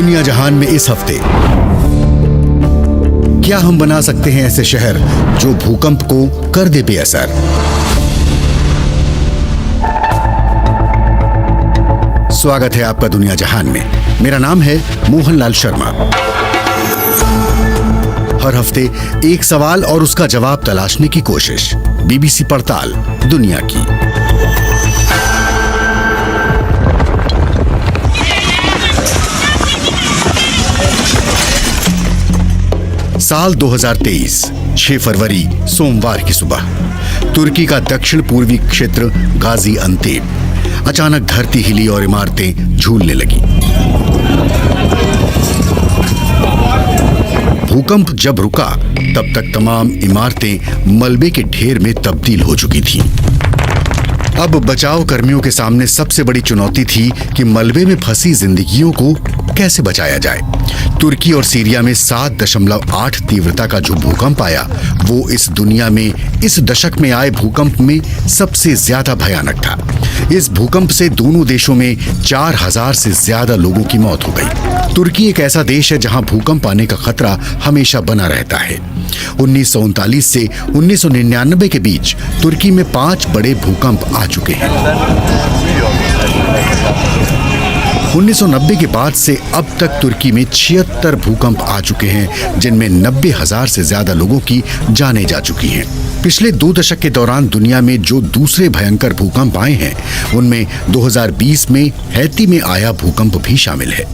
दुनिया जहान में इस हफ्ते क्या हम बना सकते हैं ऐसे शहर जो भूकंप को कर दे बेअसर। स्वागत है आपका दुनिया जहान में। मेरा नाम है मोहनलाल शर्मा। हर हफ्ते एक सवाल और उसका जवाब तलाशने की कोशिश। बीबीसी पड़ताल दुनिया की। साल 2023, 6 फरवरी सोमवार की सुबह तुर्की का दक्षिण पूर्वी क्षेत्र गाजी अंतेप। अचानक धरती हिली और इमारतें झूलने लगी। भूकंप जब रुका तब तक तमाम इमारतें मलबे के ढेर में तब्दील हो चुकी थीं। अब बचाव कर्मियों के सामने सबसे बड़ी चुनौती थी कि मलबे में फंसी जिंदगियों को कैसे बचाया जाए। तुर्की और सीरिया में 7.8 तीव्रता का जो भूकंप आया वो इस दुनिया में इस दशक में आए भूकंप में सबसे ज्यादा भयानक था। इस भूकंप से दोनों देशों में 4000 से ज्यादा लोगों की मौत हो गई। तुर्की एक ऐसा देश है जहां भूकंप आने का खतरा हमेशा बना रहता है। 1939 से 1999 के बीच तुर्की में 5 बड़े भूकंप आ चुके हैं। 1990 के बाद से अब तक तुर्की में 76 भूकंप आ चुके हैं, जिनमें 90,000 से ज्यादा लोगों की जानें जा चुकी हैं। पिछले 2 दशक के दौरान दुनिया में जो दूसरे भयंकर भूकंप आए हैं उनमें 2020 में हैती में आया भूकंप भी शामिल है।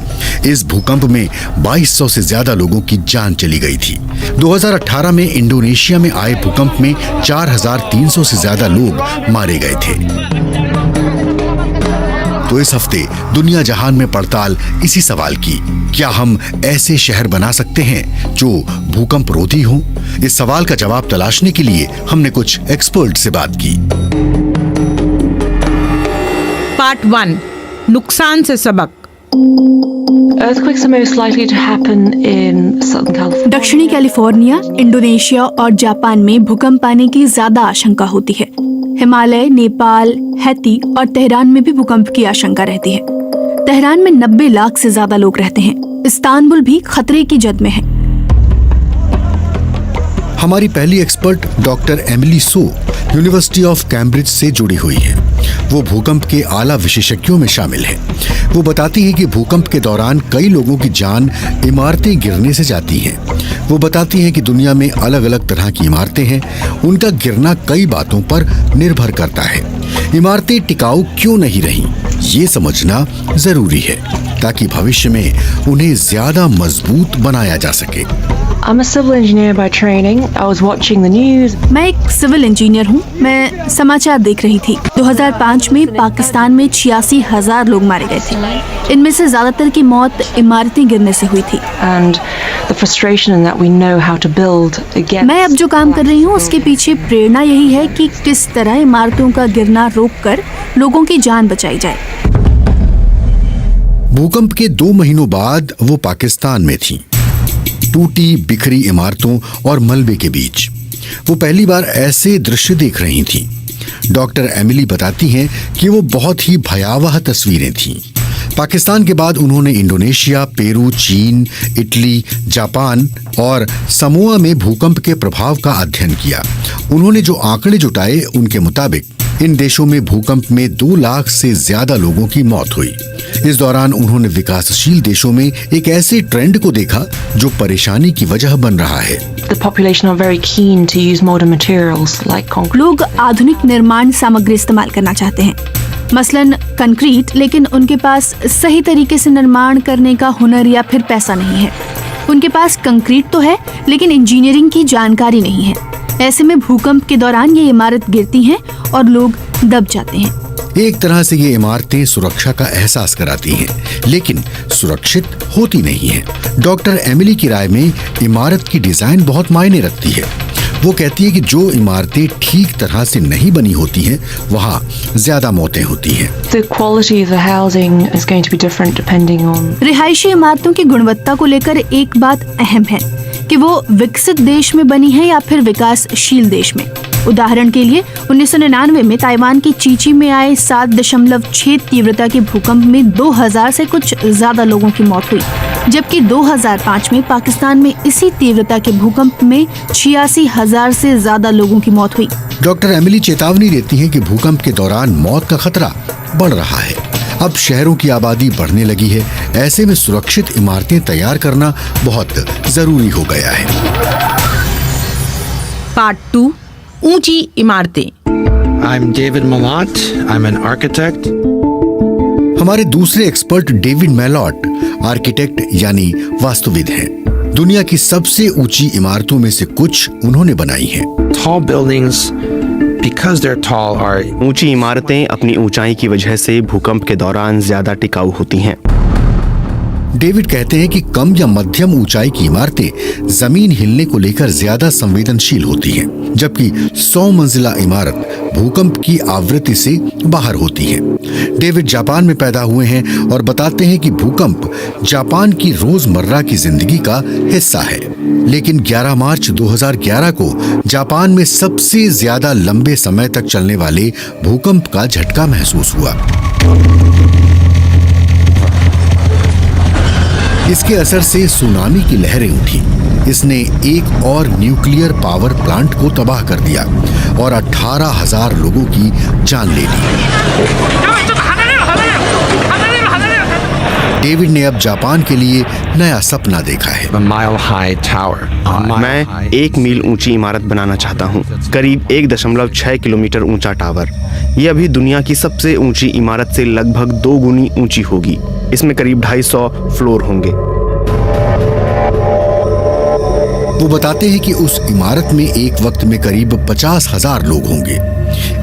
इस भूकंप में 2200 से ज्यादा लोगों की जान चली गई थी। 2018 में इंडोनेशिया में आए भूकंप में 4300 से ज्यादा लोग मारे गए थे। तो इस हफ्ते दुनिया जहान में पड़ताल इसी सवाल की, क्या हम ऐसे शहर बना सकते हैं जो भूकंप रोधी हों? इस सवाल का जवाब तलाशने के लिए हमने कुछ एक्सपर्ट से बात की। पार्ट 1, नुकसान से सबक। Earthquakes are most likely to happen in Southern California. दक्षिणी कैलिफोर्निया, इंडोनेशिया और जापान में भूकंप आने की ज्यादा आशंका होती है। हिमालय, नेपाल, हैती और तेहरान में भी भूकंप की आशंका रहती है। तेहरान में 90 लाख से ज्यादा लोग रहते हैं। इस्तांबुल भी खतरे की जद में है। हमारी पहली expert doctor Emily so university of Cambridge से जुड़ी हुई है। वो भूकंप के आला विशेषज्ञों में शामिल है। वो बताती है कि भूकंप के दौरान कई लोगों की जान इमारतें गिरने से जाती हैं। वो बताती हैं कि दुनिया में अलग अलग तरह की इमारतें हैं। उनका गिरना कई बातों पर निर्भर करता है। इमारतें टिकाऊ क्यों नहीं रहीं, ये समझना जरूरी है ताकि भविष्य में उन्हें ज्यादा मजबूत बनाया जा सके। I'm a civil engineer by training. I was watching the news. मैं एक सिविल इंजीनियर हूँ। मैं समाचार देख रही थी। 2005 में पाकिस्तान में 86,000 लोग मारे गए थे। इनमें से ज्यादातर की मौत इमारतें गिरने से हुई थी। And the frustration in that we know how to build again. मैं अब जो काम कर रही हूँ उसके पीछे प्रेरणा यही है कि किस तरह इमारतों का गिरना रोककर लोगों की जान बचाई जाए। भूकंप के 2 महीनों बाद वो पाकिस्तान में थी, टूटी बिखरी इमारतों और मलबे के बीच। वो पहली बार ऐसे दृश्य देख रही थीं। डॉक्टर एमिली बताती हैं कि वो बहुत ही भयावह तस्वीरें थीं। पाकिस्तान के बाद उन्होंने इंडोनेशिया, पेरू, चीन, इटली, जापान और समोआ में भूकंप के प्रभाव का अध्ययन किया। उन्होंने जो आंकड़े जुटाए उनके मुताबिक इन देशों में भूकंप में 2 लाख से ज्यादा लोगों की मौत हुई। इस दौरान उन्होंने विकासशील देशों में एक ऐसे ट्रेंड को देखा जो परेशानी की वजह बन रहा है। The population are very keen to use modern materials like concrete. लोग आधुनिक निर्माण सामग्री इस्तेमाल करना चाहते हैं, मसलन कंक्रीट, लेकिन उनके पास सही तरीके से निर्माण करने का हुनर या फिर पैसा नहीं है। उनके पास कंक्रीट तो है लेकिन इंजीनियरिंग की जानकारी नहीं है। ऐसे में भूकंप के दौरान ये इमारत गिरती हैं और लोग दब जाते हैं। एक तरह से ये इमारतें सुरक्षा का एहसास कराती हैं, लेकिन सुरक्षित होती नहीं है। डॉक्टर एमिली की राय में इमारत की डिजाइन बहुत मायने रखती है। वो कहती है कि जो इमारतें ठीक तरह से नहीं बनी होती हैं, वहाँ ज्यादा मौतें होती हैं। The quality of the housing is going to be different depending on. रिहायशी इमारतों की गुणवत्ता को लेकर एक बात अहम है कि वो विकसित देश में बनी है या फिर विकासशील देश में। उदाहरण के लिए 1999 में ताइवान की चीची में आए 7.6 तीव्रता के भूकंप में 2000 से कुछ ज्यादा लोगों की मौत हुई, जबकि 2005 में पाकिस्तान में इसी तीव्रता के भूकंप में 86,000 से ज्यादा लोगों की मौत हुई। डॉक्टर एमिली चेतावनी देती हैं कि भूकंप के दौरान मौत का खतरा बढ़ रहा है। अब शहरों की आबादी बढ़ने लगी है, ऐसे में सुरक्षित इमारतें तैयार करना बहुत जरूरी हो गया है। पार्ट 2 ऊंची इमारतें। I'm David Malott. I'm an architect. हमारे दूसरे एक्सपर्ट डेविड मैलॉट आर्किटेक्ट यानी वास्तुविद हैं। दुनिया की सबसे ऊंची इमारतों में से कुछ उन्होंने बनाई हैं। Tall buildings, because they're tall, are ऊंची इमारतें अपनी ऊंचाई की वजह से भूकंप के दौरान ज्यादा टिकाऊ होती हैं। डेविड कहते हैं कि कम या मध्यम ऊंचाई की इमारतें जमीन हिलने को लेकर ज्यादा संवेदनशील होती हैं, जबकि 100 मंजिला इमारत भूकंप की आवृत्ति से बाहर होती है। डेविड जापान में पैदा हुए हैं और बताते हैं कि भूकंप जापान की रोजमर्रा की जिंदगी का हिस्सा है, लेकिन 11 मार्च 2011 को जापान में सबसे ज्यादा लंबे समय तक चलने वाले भूकंप का झटका महसूस हुआ। इसके असर से सुनामी की लहरें उठी। इसने एक और न्यूक्लियर पावर प्लांट को तबाह कर दिया और 18,000 लोगों की जान ले ली। डेविड ने अब जापान के लिए नया सपना देखा है। a mile-high tower. मैं 1 मील ऊंची इमारत बनाना चाहता हूं, करीब 1.6 किलोमीटर ऊंचा टावर। यह अभी दुनिया की सबसे ऊंची इमारत से लगभग 2 गुनी ऊंची होगी। इसमें करीब 250 फ्लोर होंगे। वो बताते हैं कि उस इमारत में एक वक्त में करीब 50,000 लोग होंगे।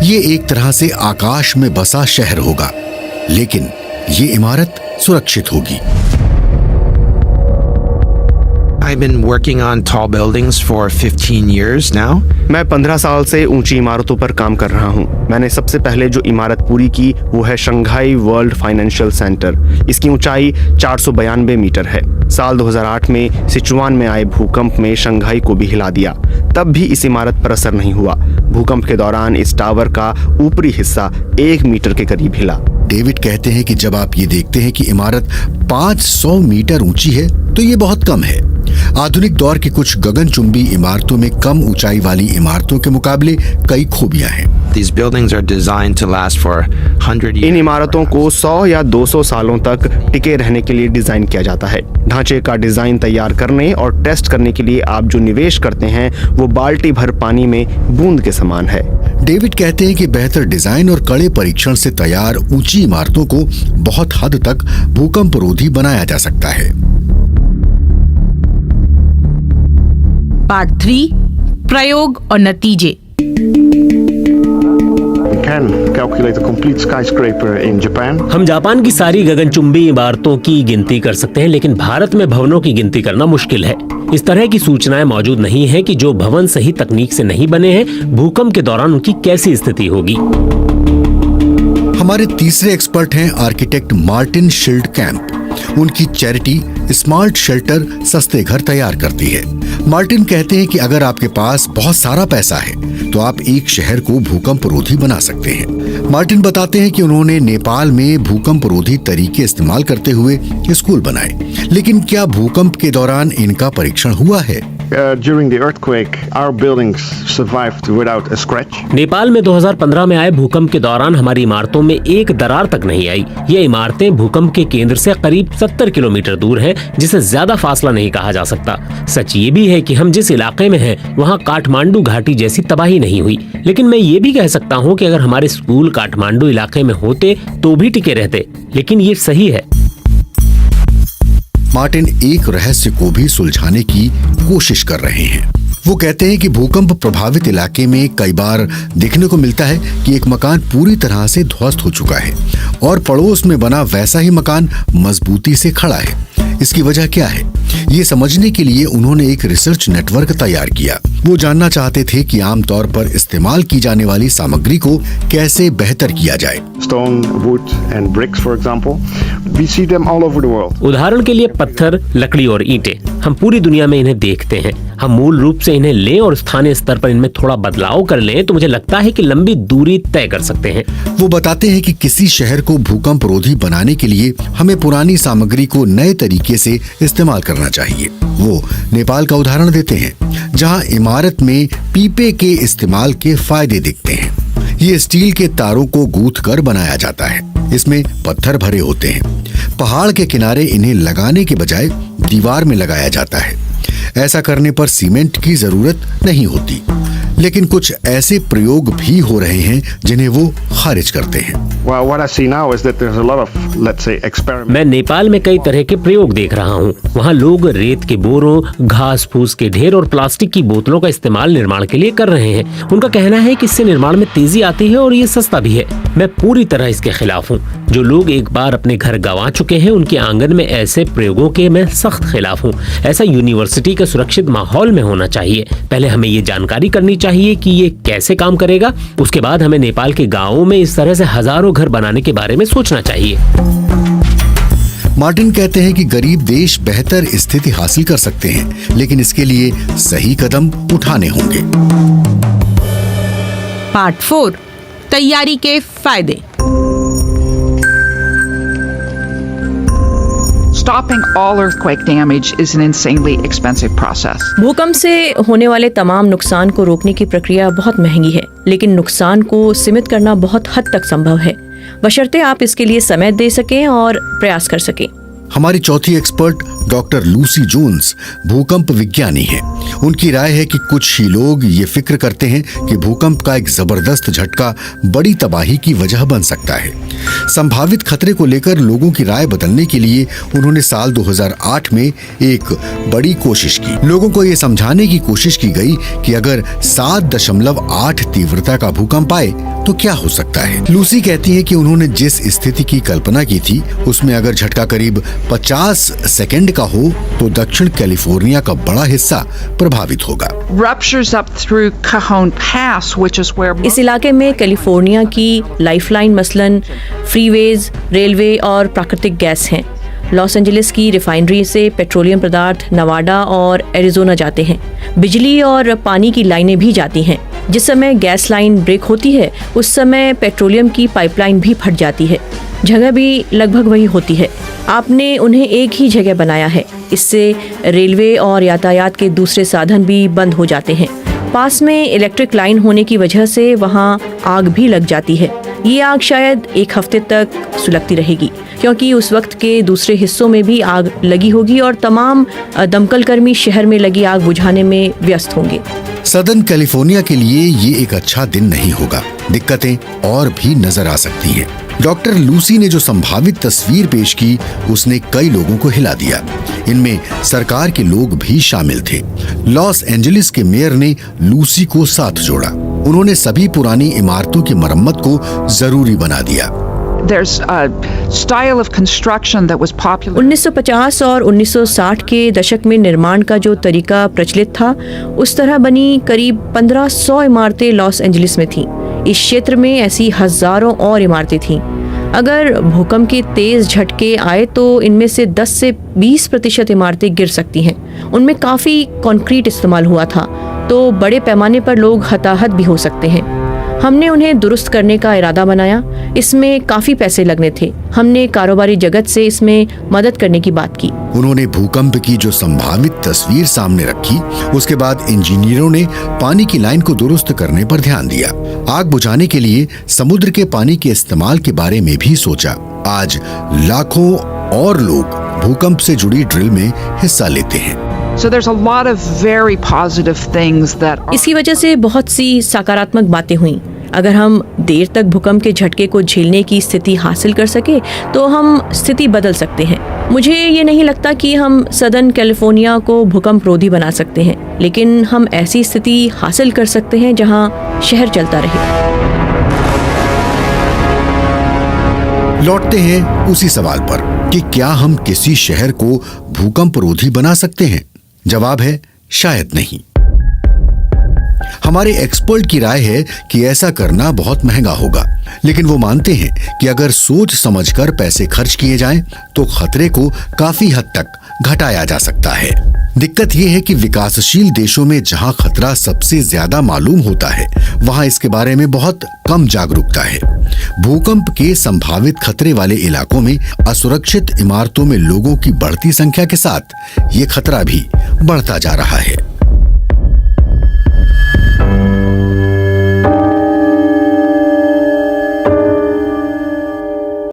ये एक तरह से आकाश में बसा शहर होगा, लेकिन ये इमारत सुरक्षित होगी। I've been working on tall buildings for 15 years now. मैं 15 साल से ऊंची इमारतों पर काम कर रहा हूं। मैंने सबसे पहले जो इमारत पूरी की वो है शंघाई वर्ल्ड फाइनेंशियल सेंटर। इसकी ऊंचाई 492 मीटर है। साल 2008 में सिचुआन में आए भूकंप में शंघाई को भी हिला दिया, तब भी इस इमारत पर असर नहीं हुआ। भूकंप के दौरान इस टावर का ऊपरी हिस्सा 1 मीटर के करीब हिला। डेविड कहते हैं कि जब आप ये देखते हैं कि इमारत 500 मीटर ऊंची है तो ये बहुत कम है। आधुनिक दौर की कुछ गगनचुंबी इमारतों में कम ऊंचाई वाली इमारतों के मुकाबले कई खूबियां हैं। These buildings are designed to last for 100 years. इन इमारतों को 100 या 200 सालों तक टिके रहने के लिए डिजाइन किया जाता है। ढांचे का डिजाइन तैयार करने और टेस्ट करने के लिए आप जो निवेश करते हैं वो बाल्टी भर पानी में बूंद के समान है। डेविड कहते हैं कि बेहतर डिजाइन और कड़े परीक्षण से तैयार ऊंची इमारतों को बहुत हद तक भूकंप रोधी बनाया जा सकता है। पार्ट 3 प्रयोग और नतीजे। can calculate a complete skyscraper in Japan. हम जापान की सारी गगनचुंबी इमारतों की गिनती कर सकते हैं, लेकिन भारत में भवनों की गिनती करना मुश्किल है। इस तरह की सूचनाएं मौजूद नहीं है कि जो भवन सही तकनीक से नहीं बने हैं, भूकंप के दौरान उनकी कैसी स्थिति होगी। हमारे तीसरे एक्सपर्ट हैं आर्किटेक्ट मार्टिन शिल्डकैम्प। उनकी चैरिटी स्मार्ट शेल्टर सस्ते घर तैयार करती है। मार्टिन कहते हैं कि अगर आपके पास बहुत सारा पैसा है तो आप एक शहर को भूकंप रोधी बना सकते हैं। मार्टिन बताते हैं कि उन्होंने नेपाल में भूकंप रोधी तरीके इस्तेमाल करते हुए स्कूल बनाए, लेकिन क्या भूकंप के दौरान इनका परीक्षण हुआ है? During the earthquake, our buildings survived without a scratch. Nepal में 2015 में आए भूकंप के दौरान हमारी इमारतों में एक दरार तक नहीं आई। ये इमारतें भूकंप के केंद्र से करीब 70 किलोमीटर दूर हैं, जिसे ज्यादा फासला नहीं कहा जा सकता। सच ये भी है कि हम जिस इलाके में हैं, वहाँ काठमांडू घाटी जैसी तबाही नहीं हुई, लेकिन मैं ये भी कह सकता हूँ कि अगर हमारे स्कूल काठमांडू इलाके में होते तो भी टिके रहते, लेकिन ये सही है। मार्टिन एक रहस्य को भी सुलझाने की कोशिश कर रहे हैं। वो कहते हैं कि भूकंप प्रभावित इलाके में कई बार देखने को मिलता है कि एक मकान पूरी तरह से ध्वस्त हो चुका है और पड़ोस में बना वैसा ही मकान मजबूती से खड़ा है। इसकी वजह क्या है? ये समझने के लिए उन्होंने एक रिसर्च नेटवर्क तैयार किया। वो जानना चाहते थे कि आमतौर पर इस्तेमाल की जाने वाली सामग्री को कैसे बेहतर किया जाए। Stone, wood and bricks, for example, we see them all over the world. उदाहरण के लिए पत्थर, लकड़ी और ईंटें हम पूरी दुनिया में इन्हें देखते हैं। हम मूल रूप से इन्हें लें और स्थानीय स्तर पर इनमें थोड़ा बदलाव कर लें तो मुझे लगता है कि लंबी दूरी तय कर सकते हैं। वो बताते हैं कि किसी शहर को भूकंप रोधी बनाने के लिए हमें पुरानी सामग्री को नए तरीके से इस्तेमाल करना चाहिए। वो नेपाल का उदाहरण देते हैं, जहां इमारत में पीपे के इस्तेमाल के फायदे दिखते हैं। ये स्टील के तारों को गूंथ कर बनाया जाता है। इसमें पत्थर भरे होते हैं। पहाड़ के किनारे इन्हें लगाने के बजाय दीवार में लगाया जाता है। ऐसा करने पर सीमेंट की जरूरत नहीं होती। लेकिन कुछ ऐसे प्रयोग भी हो रहे हैं जिन्हें वो खारिज करते हैं। Well, what I see now is that there's a lot of, let's say, experiments. मैं नेपाल में कई तरह के प्रयोग देख रहा हूँ। वहाँ लोग रेत के बोरों, घास फूस के ढेर और प्लास्टिक की बोतलों का इस्तेमाल निर्माण के लिए कर रहे हैं। उनका कहना है कि इससे निर्माण में तेजी आती है और ये सस्ता भी है। मैं पूरी तरह इसके खिलाफ हूँ। जो लोग एक बार अपने घर गंवा चुके हैं उनके आंगन में ऐसे प्रयोगों के मैं सख्त खिलाफ हूँ। ऐसा यूनिवर्सिटी के सुरक्षित माहौल में होना चाहिए। पहले हमें ये जानकारी करनी चाहिए कि ये कैसे काम करेगा। उसके बाद हमें नेपाल के गाँवों में इस तरह से हजारों घर बनाने के बारे में सोचना चाहिए। मार्टिन कहते हैं कि गरीब देश बेहतर स्थिति हासिल कर सकते हैं, लेकिन इसके लिए सही कदम उठाने होंगे। पार्ट 4, तैयारी के फायदे। Stopping all earthquake damage is an insanely expensive process. भूकंप से होने वाले तमाम नुकसान को रोकने की प्रक्रिया बहुत महंगी है, लेकिन नुकसान को सीमित करना बहुत हद तक संभव है, बशर्ते आप इसके लिए समय दे सकें और प्रयास कर सकें। हमारी चौथी एक्सपर्ट डॉक्टर लूसी जोन्स भूकंप विज्ञानी हैं। उनकी राय है कि कुछ ही लोग ये फिक्र करते हैं कि भूकंप का एक जबरदस्त झटका बड़ी तबाही की वजह बन सकता है। संभावित खतरे को लेकर लोगों की राय बदलने के लिए उन्होंने साल 2008 में एक बड़ी कोशिश की। लोगों को ये समझाने की कोशिश की गई कि अगर 7.8 तीव्रता का भूकंप आए तो क्या हो सकता है। लूसी कहती है कि उन्होंने जिस स्थिति की कल्पना की थी उसमें अगर झटका करीब 50 सेकंड का हो तो दक्षिण कैलिफोर्निया का बड़ा हिस्सा प्रभावित होगा। Ruptures up through Cajon Pass, which is where इस इलाके में कैलिफोर्निया की लाइफलाइन मसलन फ्रीवेज, रेलवे और प्राकृतिक गैस हैं। लॉस एंजलिस की रिफाइनरी से पेट्रोलियम पदार्थ नवाडा और एरिजोना जाते हैं। बिजली और पानी की लाइनें भी जाती हैं। जिस समय गैस लाइन ब्रेक होती है उस समय पेट्रोलियम की पाइपलाइन भी फट जाती है। जगह भी लगभग वही होती है। आपने उन्हें एक ही जगह बनाया है। इससे रेलवे और यातायात के दूसरे साधन भी बंद हो जाते हैं। पास में इलेक्ट्रिक लाइन होने की वजह से वहाँ आग भी लग जाती है। ये आग शायद एक हफ्ते तक सुलगती रहेगी, क्योंकि उस वक्त के दूसरे हिस्सों में भी आग लगी होगी और तमाम दमकल कर्मी शहर में लगी आग बुझाने में व्यस्त होंगे। सदर्न कैलिफोर्निया के लिए ये एक अच्छा दिन नहीं होगा। दिक्कतें और भी नजर आ सकती हैं। डॉक्टर लूसी ने जो संभावित तस्वीर पेश की उसने कई लोगों को हिला दिया। इनमें सरकार के लोग भी शामिल थे। लॉस एंजलिस के मेयर ने लूसी को साथ जोड़ा। उन्होंने सभी पुरानी इमारतों की मरम्मत को जरूरी बना दिया। there's a style of construction that was popular. 1950 और 1960 के दशक में निर्माण का जो तरीका प्रचलित था उस तरह बनी करीब 1500 इमारतें लॉस एंजलिस में थीं। इस क्षेत्र में ऐसी हजारों और इमारतें थीं। अगर भूकंप के तेज झटके आए तो इनमें से 10 से 20% इमारतें गिर सकती हैं। उनमें काफ़ी कंक्रीट इस्तेमाल हुआ था, तो बड़े पैमाने पर लोग हताहत भी हो सकते हैं। हमने उन्हें दुरुस्त करने का इरादा बनाया। इसमें काफी पैसे लगने थे। हमने कारोबारी जगत से इसमें मदद करने की बात की। उन्होंने भूकंप की जो संभावित तस्वीर सामने रखी, उसके बाद इंजीनियरों ने पानी की लाइन को दुरुस्त करने पर ध्यान दिया। आग बुझाने के लिए समुद्र के पानी के इस्तेमाल के बारे में भी सोचा। आज लाखों और लोग भूकंप से जुड़ी ड्रिल में हिस्सा लेते हैं। So there's a lot of very positive things that are... इसकी वजह से बहुत सी सकारात्मक बातें हुई। अगर हम देर तक भूकंप के झटके को झेलने की स्थिति हासिल कर सके तो हम स्थिति बदल सकते हैं। मुझे ये नहीं लगता कि हम सदर्न कैलिफोर्निया को भूकंप रोधी बना सकते हैं, लेकिन हम ऐसी स्थिति हासिल कर सकते हैं जहां शहर चलता रहे। लौटते हैं उसी सवाल पर कि क्या हम किसी शहर को भूकंप रोधी बना सकते हैं? जवाब है शायद नहीं। हमारे एक्सपर्ट की राय है कि ऐसा करना बहुत महंगा होगा, लेकिन वो मानते हैं कि अगर सोच समझकर पैसे खर्च किए जाएं, तो खतरे को काफी हद तक घटाया जा सकता है। दिक्कत यह है कि विकासशील देशों में जहां खतरा सबसे ज्यादा मालूम होता है, वहां इसके बारे में बहुत कम जागरूकता है। भूकंप के संभावित खतरे वाले इलाकों में असुरक्षित इमारतों में लोगों की बढ़ती संख्या के साथ ये खतरा भी बढ़ता जा रहा है।